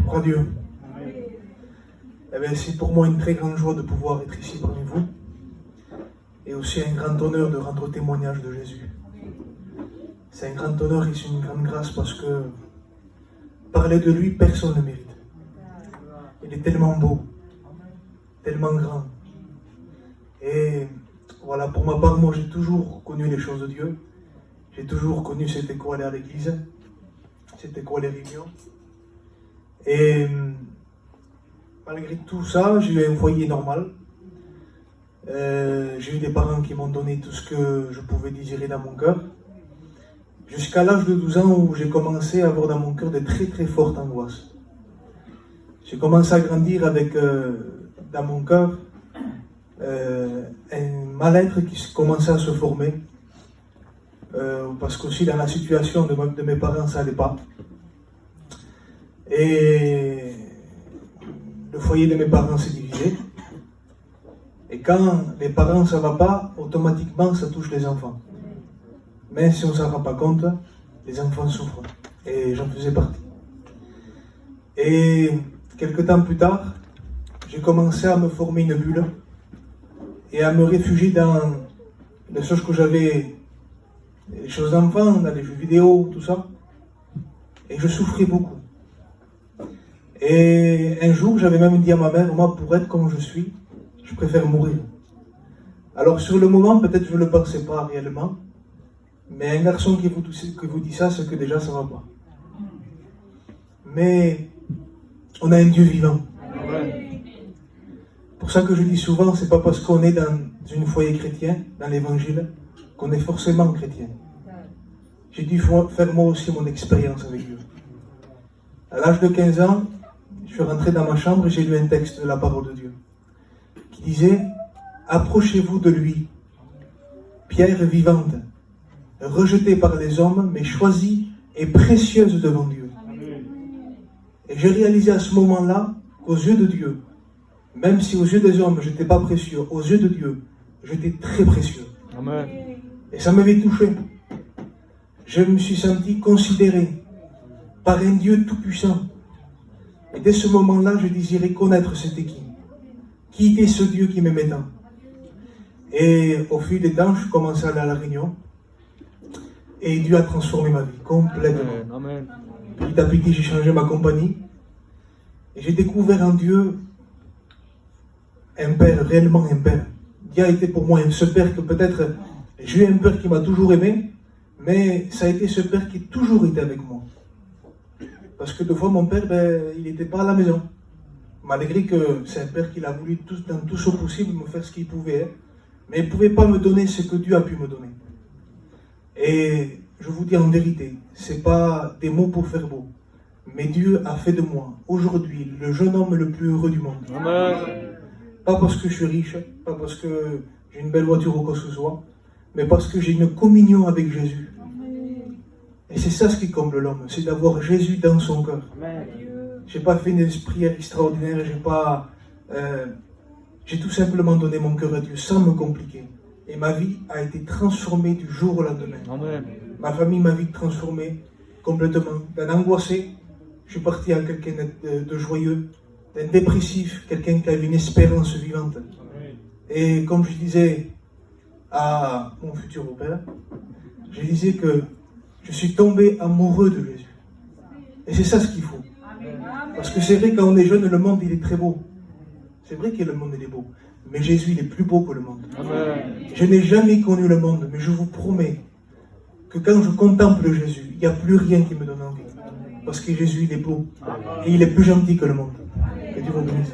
Crois Dieu. Eh bien, c'est pour moi une très grande joie de pouvoir être ici parmi vous. Et aussi un grand honneur de rendre témoignage de Jésus. C'est un grand honneur et c'est une grande grâce parce que parler de lui, personne ne mérite. Il est tellement beau, tellement grand. Et voilà, pour ma part, moi j'ai toujours connu les choses de Dieu. J'ai toujours connu c'était quoi aller à l'église, c'était quoi les réunions. Et malgré tout ça, j'ai eu un foyer normal. J'ai eu des parents qui m'ont donné tout ce que je pouvais désirer dans mon cœur. Jusqu'à l'âge de 12 ans où j'ai commencé à avoir dans mon cœur de très très fortes angoisses. J'ai commencé à grandir avec dans mon cœur un mal-être qui commençait à se former. Parce qu'aussi dans la situation de mes parents, ça n'allait pas. Et le foyer de mes parents s'est divisé. Et quand les parents ça ne va pas, automatiquement ça touche les enfants. Mais si on ne s'en rend pas compte, les enfants souffrent. Et j'en faisais partie. Et quelques temps plus tard, j'ai commencé à me former une bulle et à me réfugier dans les choses que j'avais, les choses d'enfants, dans les jeux vidéo, tout ça. Et je souffrais beaucoup. Et un jour, j'avais même dit à ma mère, moi, pour être comme je suis, je préfère mourir. Alors sur le moment, peut-être je ne le pensais pas réellement, mais un garçon qui vous dit ça, c'est que déjà ça ne va pas. Mais on a un Dieu vivant. Pour ça que je dis souvent, c'est pas parce qu'on est dans une foyer chrétien, dans l'évangile, qu'on est forcément chrétien. J'ai dû faire moi aussi mon expérience avec Dieu. À l'âge de 15 ans, je suis rentré dans ma chambre et j'ai lu un texte de la parole de Dieu qui disait « Approchez-vous de lui, pierre vivante, rejetée par les hommes, mais choisie et précieuse devant Dieu. » Et j'ai réalisé à ce moment-là qu'aux yeux de Dieu, même si aux yeux des hommes je n'étais pas précieux, aux yeux de Dieu, j'étais très précieux. Amen. Et ça m'avait touché. Je me suis senti considéré par un Dieu tout-puissant. Et dès ce moment-là, je désirais connaître c'était qui. Qui était ce Dieu qui m'aimait tant. Et au fil des temps, je commençais à aller à la réunion. Et Dieu a transformé ma vie complètement. Amen. Petit à petit, j'ai changé ma compagnie. Et j'ai découvert en Dieu un père, réellement un père. Dieu a été pour moi ce père que peut-être, j'ai eu un père qui m'a toujours aimé, mais ça a été ce père qui a toujours été avec moi. Parce que des fois, mon père, il n'était pas à la maison. Malgré que c'est un père qui a voulu dans tout ce possible me faire ce qu'il pouvait, mais il ne pouvait pas me donner ce que Dieu a pu me donner. Et je vous dis en vérité, ce n'est pas des mots pour faire beau, mais Dieu a fait de moi, aujourd'hui, le jeune homme le plus heureux du monde. Amen. Pas parce que je suis riche, pas parce que j'ai une belle voiture ou quoi que ce soit, mais parce que j'ai une communion avec Jésus. Et c'est ça ce qui comble l'homme, c'est d'avoir Jésus dans son cœur. Je n'ai pas fait une prière extraordinaire, j'ai tout simplement donné mon cœur à Dieu sans me compliquer. Et ma vie a été transformée du jour au lendemain. Amen. Ma famille m'a vie transformée complètement. D'un angoissé, je suis parti à quelqu'un de joyeux, d'un dépressif, quelqu'un qui avait une espérance vivante. Et comme je disais à mon futur père, je disais que je suis tombé amoureux de Jésus. Et c'est ça ce qu'il faut. Parce que c'est vrai, quand on est jeune, le monde il est très beau. C'est vrai que le monde il est beau. Mais Jésus il est plus beau que le monde. Amen. Je n'ai jamais connu le monde, mais je vous promets que quand je contemple Jésus, il n'y a plus rien qui me donne envie. Parce que Jésus il est beau. Et il est plus gentil que le monde. Que Dieu vous bénisse.